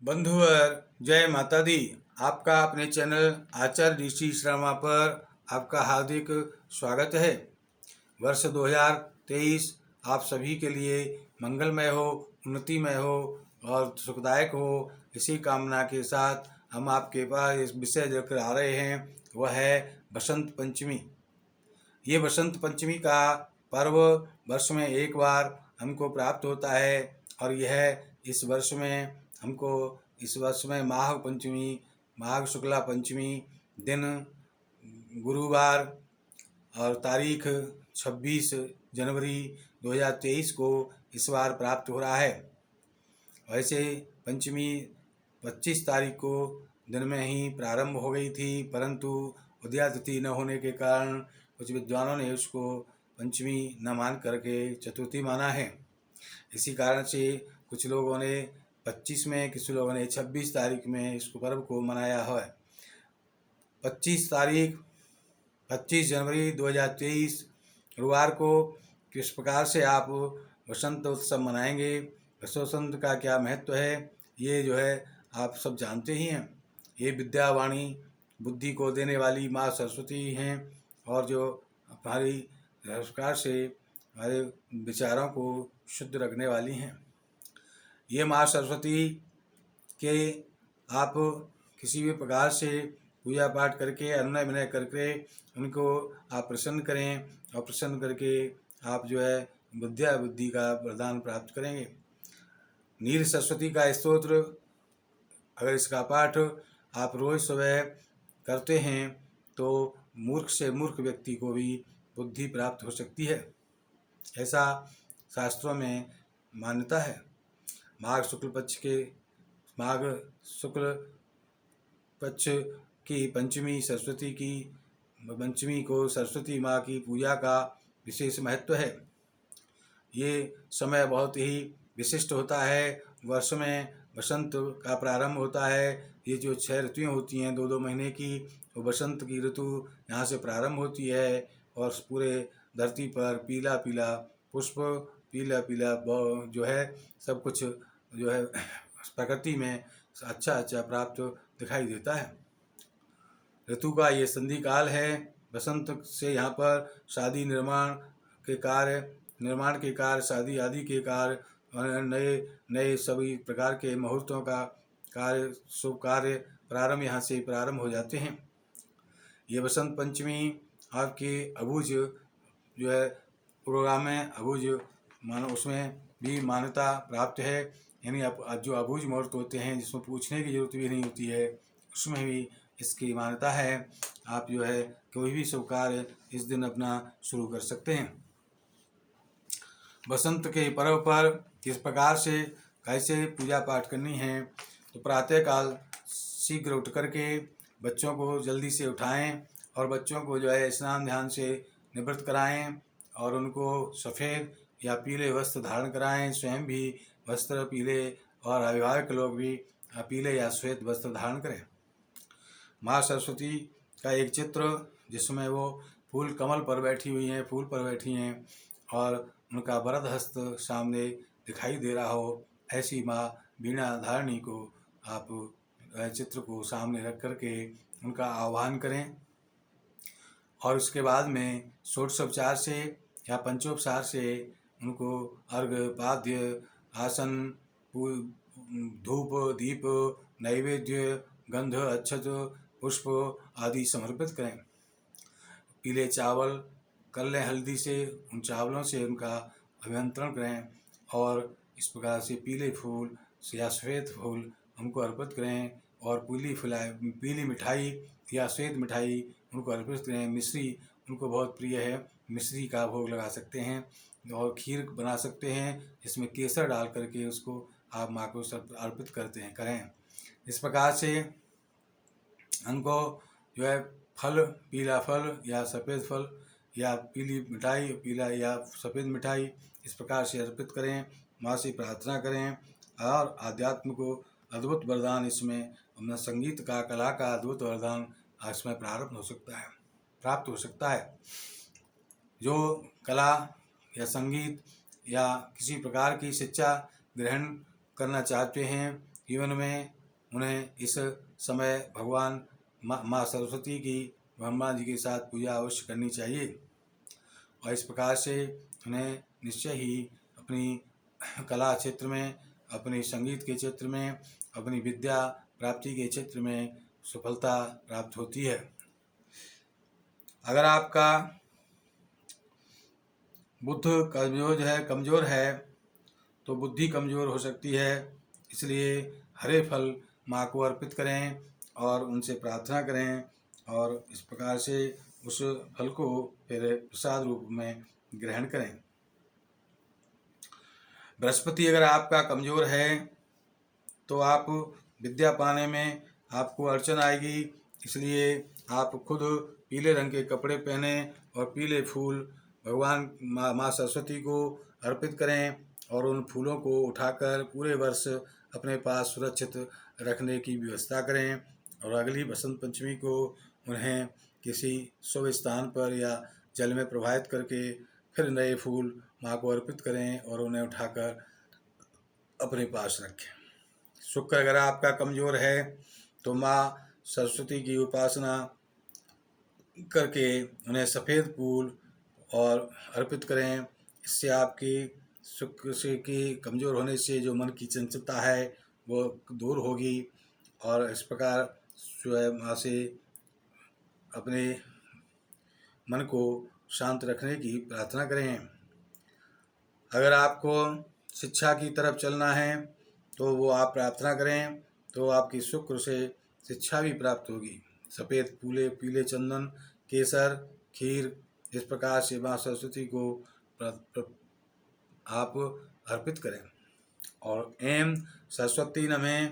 बंधुवर जय माता दी। आपका अपने चैनल आचार्य ऋषि शर्मा पर आपका हार्दिक स्वागत है। वर्ष 2023 आप सभी के लिए मंगलमय हो, उन्नतिमय हो और सुखदायक हो, इसी कामना के साथ हम आपके पास इस विषय लेकर आ रहे हैं, वह है बसंत पंचमी। ये बसंत पंचमी का पर्व वर्ष में एक बार हमको प्राप्त होता है और यह इस वर्ष में माघ पंचमी, माघ शुक्ला पंचमी दिन गुरुवार और तारीख 26 जनवरी 2023 को इस बार प्राप्त हो रहा है। वैसे पंचमी 25 तारीख को दिन में ही प्रारंभ हो गई थी, परंतु उदयातिथि न होने के कारण कुछ विद्वानों ने उसको पंचमी न मान करके चतुर्थी माना है। इसी कारण से कुछ लोगों ने 25 में, किसी लोगों ने 26 तारीख में इस पर्व को मनाया है। 25 जनवरी 2023 गुरुवार को किस प्रकार से आप वसंत उत्सव मनाएंगे, वसंत का क्या महत्व है, ये जो है आप सब जानते ही हैं। ये विद्यावाणी बुद्धि को देने वाली माँ सरस्वती हैं और जो हमारी संस्कार से हमारे विचारों को शुद्ध रखने वाली हैं। ये माँ सरस्वती के आप किसी भी प्रकार से पूजा पाठ करके, अनुनय विनय करके उनको आप प्रसन्न करें और प्रसन्न करके आप जो है विद्या बुद्धि का वरदान प्राप्त करेंगे। नील सरस्वती का स्तोत्र अगर इसका पाठ आप रोज सुबह करते हैं तो मूर्ख से मूर्ख व्यक्ति को भी बुद्धि प्राप्त हो सकती है, ऐसा शास्त्रों में मान्यता है। माघ शुक्ल पक्ष की पंचमी को सरस्वती माँ की पूजा का विशेष महत्व है। ये समय बहुत ही विशिष्ट होता है। वर्ष में बसंत का प्रारंभ होता है। ये जो 6 ऋतुएँ होती हैं 2-2 महीने की, वो बसंत की ऋतु यहाँ से प्रारंभ होती है और पूरे धरती पर पीला पीला पुष्प, पीला पीला जो है सब कुछ जो है प्रकृति में अच्छा अच्छा प्राप्त दिखाई देता है। ऋतु का ये संधि काल है। बसंत से यहाँ पर शादी निर्माण के कार्य, शादी आदि के कार्य, नए सभी प्रकार के मुहूर्तों का कार्य, शुभ कार्य प्रारंभ यहाँ से प्रारंभ हो जाते हैं। ये बसंत पंचमी आपकी अबूझ जो है प्रोग्राम में अबूझ मानो उसमें भी मान्यता प्राप्त है। यानी जो अबूझ मुहूर्त होते हैं जिसमें पूछने की जरूरत भी नहीं होती है, उसमें भी इसकी मान्यता है। आप जो है कोई भी शुभ कार्य इस दिन अपना शुरू कर सकते हैं। बसंत के पर्व पर किस प्रकार से कैसे पूजा पाठ करनी है, तो प्रातःकाल शीघ्र उठ करके बच्चों को जल्दी से उठाएं और बच्चों को जो है स्नान ध्यान से निवृत्त कराएं और उनको सफ़ेद या पीले वस्त्र धारण कराएं। स्वयं भी वस्त्र पीले और अभिभावक लोग भी पीले या श्वेत वस्त्र धारण करें। माँ सरस्वती का एक चित्र जिसमें वो फूल कमल पर बैठी हुई हैं, फूल पर बैठी हैं और उनका वरद हस्त सामने दिखाई दे रहा हो, ऐसी माँ वीणा धारणी को आप चित्र को सामने रख करके उनका आह्वान करें और उसके बाद में षोडशोपचार से या पंचोपचार से उनको अर्घ्य, पाद्य, आसन, धूप, दीप, नैवेद्य, गंध, अक्षत, पुष्प आदि समर्पित करें। पीले चावल कर लें हल्दी से, उन चावलों से उनका अभिमंत्रण करें और इस प्रकार से पीले फूल या श्वेत फूल उनको अर्पित करें और पीली मिठाई या श्वेत मिठाई उनको अर्पित करें। मिश्री उनको बहुत प्रिय है, मिश्री का भोग लगा सकते हैं और खीर बना सकते हैं जिसमें केसर डाल करके उसको आप माँ को अर्पित करें। इस प्रकार से उनको जो है फल, पीला फल या सफ़ेद फल या पीली मिठाई, पीला या सफ़ेद मिठाई इस प्रकार से अर्पित करें, माँ से प्रार्थना करें और आध्यात्म को अद्भुत वरदान इसमें अपना संगीत का, कला का अद्भुत वरदान इसमें प्राप्त हो सकता है। जो कला या संगीत या किसी प्रकार की शिक्षा ग्रहण करना चाहते हैं जीवन में उन्हें इस समय भगवान माँ सरस्वती की ब्रह्मा जी के साथ पूजा अवश्य करनी चाहिए। और इस प्रकार से उन्हें निश्चय ही अपनी कला क्षेत्र में, अपनी संगीत के क्षेत्र में, अपनी विद्या प्राप्ति के क्षेत्र में सफलता प्राप्त होती है। अगर आपका बुद्ध कमज़ोर है तो बुद्धि कमज़ोर हो सकती है, इसलिए हरे फल माँ को अर्पित करें और उनसे प्रार्थना करें और इस प्रकार से उस फल को फिर प्रसाद रूप में ग्रहण करें। बृहस्पति अगर आपका कमज़ोर है तो आप विद्या पाने में आपको अड़चन आएगी, इसलिए आप खुद पीले रंग के कपड़े पहने और पीले फूल भगवान माँ सरस्वती को अर्पित करें और उन फूलों को उठाकर पूरे वर्ष अपने पास सुरक्षित रखने की व्यवस्था करें और अगली बसंत पंचमी को उन्हें किसी शुभ स्थान पर या जल में प्रवाहित करके फिर नए फूल माँ को अर्पित करें और उन्हें उठाकर अपने पास रखें। शुक्र अगर आपका कमज़ोर है तो माँ सरस्वती की उपासना करके उन्हें सफ़ेद फूल और अर्पित करें। इससे आपकी शुक्र से की कमज़ोर होने से जो मन की चंचलता है वो दूर होगी और इस प्रकार स्वयं माँ से अपने मन को शांत रखने की प्रार्थना करें। अगर आपको शिक्षा की तरफ चलना है तो वो आप प्रार्थना करें तो आपकी शुक्र से शिक्षा भी प्राप्त होगी। सफ़ेद पीले चंदन, केसर, खीर इस प्रकार से माँ सरस्वती को आप अर्पित करें। और एम सरस्वती नमः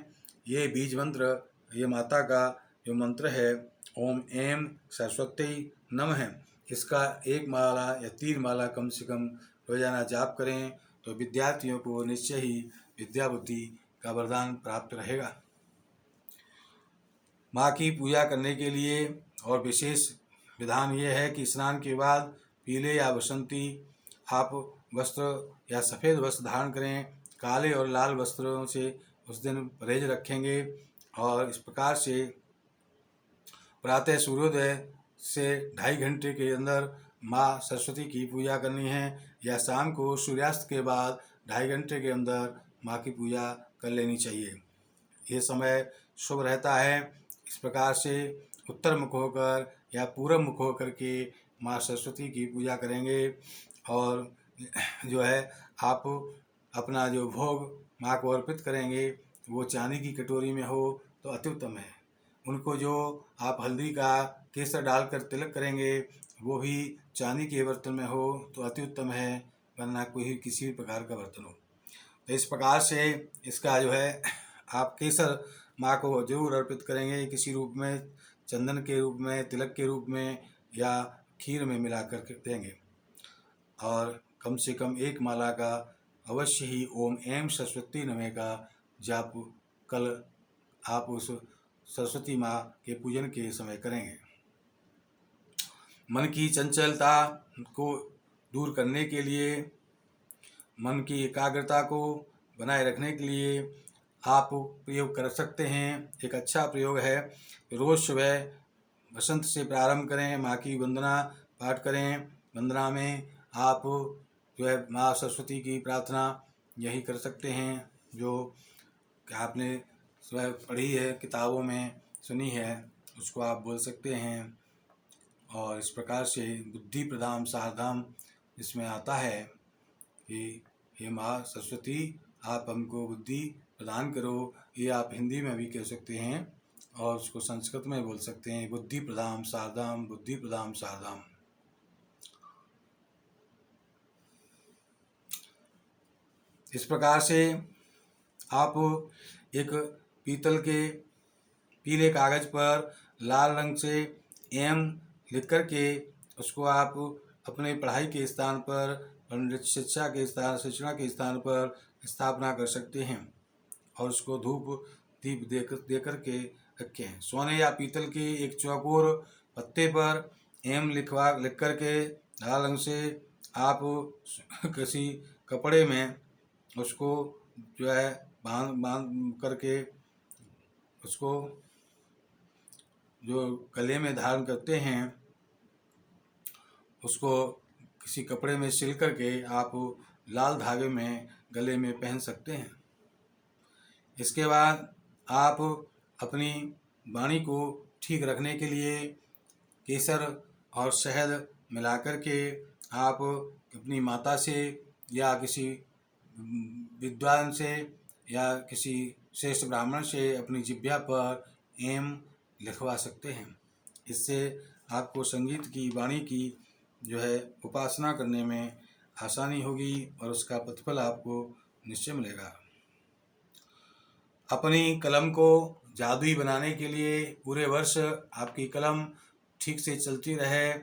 ये बीज मंत्र, ये माता का जो मंत्र है ओम एम सरस्वती नमः, इसका 1 माला या 3 माला कम से कम रोजाना जाप करें तो विद्यार्थियों को निश्चय ही विद्या बुद्धि का वरदान प्राप्त रहेगा। माँ की पूजा करने के लिए और विशेष विधान ये है कि स्नान के बाद पीले या बसंती आप वस्त्र या सफ़ेद वस्त्र धारण करें। काले और लाल वस्त्रों से उस दिन परहेज रखेंगे और इस प्रकार से प्रातः सूर्योदय से 2.5 घंटे के अंदर माँ सरस्वती की पूजा करनी है या शाम को सूर्यास्त के बाद 2.5 घंटे के अंदर माँ की पूजा कर लेनी चाहिए। ये समय शुभ रहता है। इस प्रकार से उत्तर मुख होकर या पूर्व मुख होकर के माँ सरस्वती की पूजा करेंगे और जो है आप अपना जो भोग माँ को अर्पित करेंगे वो चांदी की कटोरी में हो तो अति उत्तम है। उनको जो आप हल्दी का केसर डालकर तिलक करेंगे वो भी चांदी के बर्तन में हो तो अति उत्तम है, वरना कोई किसी भी प्रकार का बर्तन हो। तो इस प्रकार से इसका जो है आप केसर माँ को जरूर अर्पित करेंगे, किसी रूप में, चंदन के रूप में, तिलक के रूप में या खीर में मिला कर देंगे और कम से कम 1 माला का अवश्य ही ओम एम सरस्वती नमः का जाप कल आप उस सरस्वती माँ के पूजन के समय करेंगे। मन की चंचलता को दूर करने के लिए, मन की एकाग्रता को बनाए रखने के लिए आप प्रयोग कर सकते हैं। एक अच्छा प्रयोग है, रोज़ सुबह बसंत से प्रारंभ करें, माँ की वंदना पाठ करें। वंदना में आप जो है माँ सरस्वती की प्रार्थना यही कर सकते हैं जो आपने स्वयं पढ़ी है, किताबों में सुनी है, उसको आप बोल सकते हैं। और इस प्रकार से बुद्धि प्रदाम सारधाम इसमें आता है कि हे माँ सरस्वती आप हमको बुद्धि प्रदान करो। ये आप हिंदी में भी कह सकते हैं और उसको संस्कृत में बोल सकते हैं, बुद्धि प्रदाम सारधाम, बुद्धि प्रदाम सारधाम। इस प्रकार से आप एक पीतल के पीले कागज़ पर लाल रंग से एम लिख कर के उसको आप अपने पढ़ाई के स्थान पर, शिक्षा के स्थान पर स्थापना कर सकते हैं और उसको धूप दीप दे कर के रखें। सोने या पीतल के एक चौकोर पत्ते पर एम लिख कर के लाल रंग से आप किसी कपड़े में उसको जो है बांध बांध करके उसको जो गले में धारण करते हैं उसको किसी कपड़े में सिल करके आप लाल धागे में गले में पहन सकते हैं। इसके बाद आप अपनी वाणी को ठीक रखने के लिए केसर और शहद मिलाकर के आप अपनी माता से या किसी विद्वान से या किसी श्रेष्ठ ब्राह्मण से अपनी जिह्वा पर एम लिखवा सकते हैं। इससे आपको संगीत की वाणी की जो है उपासना करने में आसानी होगी और उसका प्रतिफल आपको निश्चय मिलेगा। अपनी कलम को जादुई बनाने के लिए पूरे वर्ष आपकी कलम ठीक से चलती रहे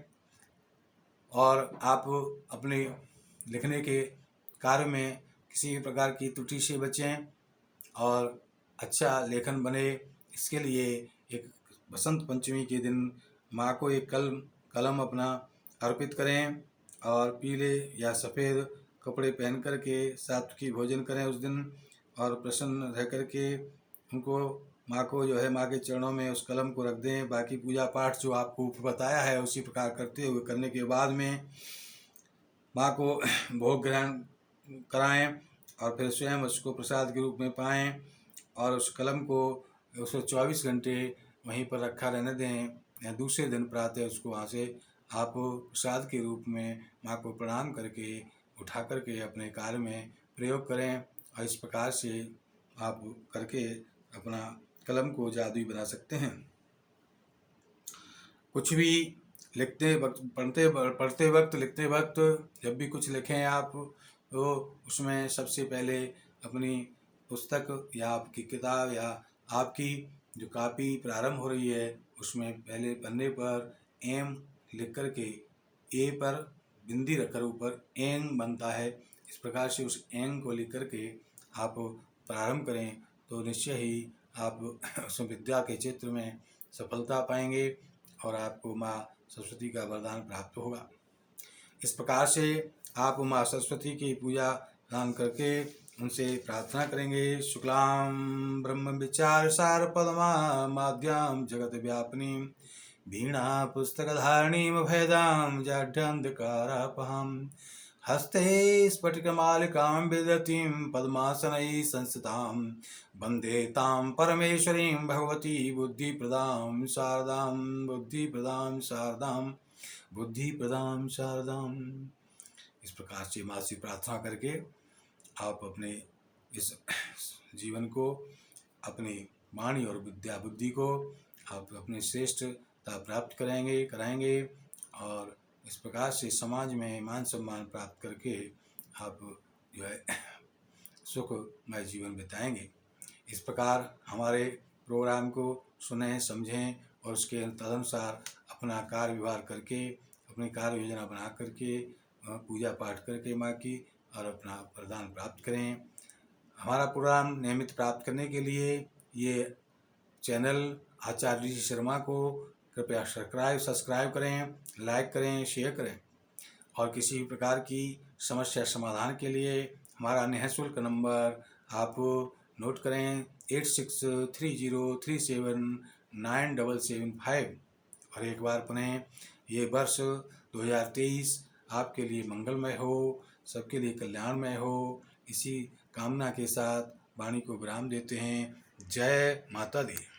और आप अपने लिखने के कार्य में किसी भी प्रकार की त्रुटि से बचें और अच्छा लेखन बने, इसके लिए एक बसंत पंचमी के दिन माँ को एक कलम अपना अर्पित करें और पीले या सफ़ेद कपड़े पहन करके सात्विकी भोजन करें उस दिन और प्रसन्न रह करके उनको माँ को जो है माँ के चरणों में उस कलम को रख दें। बाकी पूजा पाठ जो आपको बताया है उसी प्रकार करने के बाद में माँ को भोग ग्रहण कराएं और फिर स्वयं उसको प्रसाद के रूप में पाएं और उस कलम को 124 घंटे वहीं पर रखा रहने दें या दूसरे दिन प्रातः उसको वहाँ से आप प्रसाद के रूप में माँ को प्रणाम करके उठा करके अपने कार्य में प्रयोग करें। और इस प्रकार से आप करके अपना कलम को जादुई बना सकते हैं। कुछ भी लिखते वक्त पढ़ते वक्त लिखते वक्त जब भी कुछ लिखें आप तो उसमें सबसे पहले अपनी पुस्तक या आपकी किताब या आपकी जो कॉपी प्रारंभ हो रही है उसमें पहले पन्ने पर एम लिख कर के ए पर बिंदी रखकर ऊपर एंग बनता है, इस प्रकार से उस एंग को लिख कर के आप प्रारंभ करें तो निश्चय ही आप उस विद्या के क्षेत्र में सफलता पाएंगे और आपको माँ सरस्वती का वरदान प्राप्त होगा। इस प्रकार से आप माँ सरस्वती की पूजा दान करके उनसे प्रार्थना करेंगे। शुक्लां ब्रह्म विचार सार पदमा माद्यां जगत व्यापिनी वीणा पुस्तकधारिणीं भेदां जाड्यान्धकारापहां हस्ते स्फटिकमालिकां विदतीं पद्मासनैः संस्थितां वन्दे तां परमेश्वरीं भगवती बुद्धिप्रदां शारदां। इस प्रकार से माँ से प्रार्थना करके आप अपने इस जीवन को, अपनी वाणी और विद्या बुद्धि को आप अपने श्रेष्ठता प्राप्त कराएंगे और इस प्रकार से समाज में मान सम्मान प्राप्त करके आप जो है सुखमय जीवन बिताएंगे। इस प्रकार हमारे प्रोग्राम को सुनें, समझें और उसके तदनुसार अपना कार्य व्यवहार करके अपनी कार्य योजना बना करके पूजा पाठ करके माँ की और अपना वरदान प्राप्त करें। हमारा प्रोग्राम नियमित प्राप्त करने के लिए ये चैनल आचार्य जी शर्मा को कृपया सब्सक्राइब करें, लाइक करें, शेयर करें और किसी भी प्रकार की समस्या समाधान के लिए हमारा निःशुल्क नंबर आप नोट करें 8630379775। और एक बार पुनः ये वर्ष 2023 आपके लिए मंगलमय हो, सबके लिए कल्याणमय हो, इसी कामना के साथ वाणी को विराम देते हैं। जय माता दी।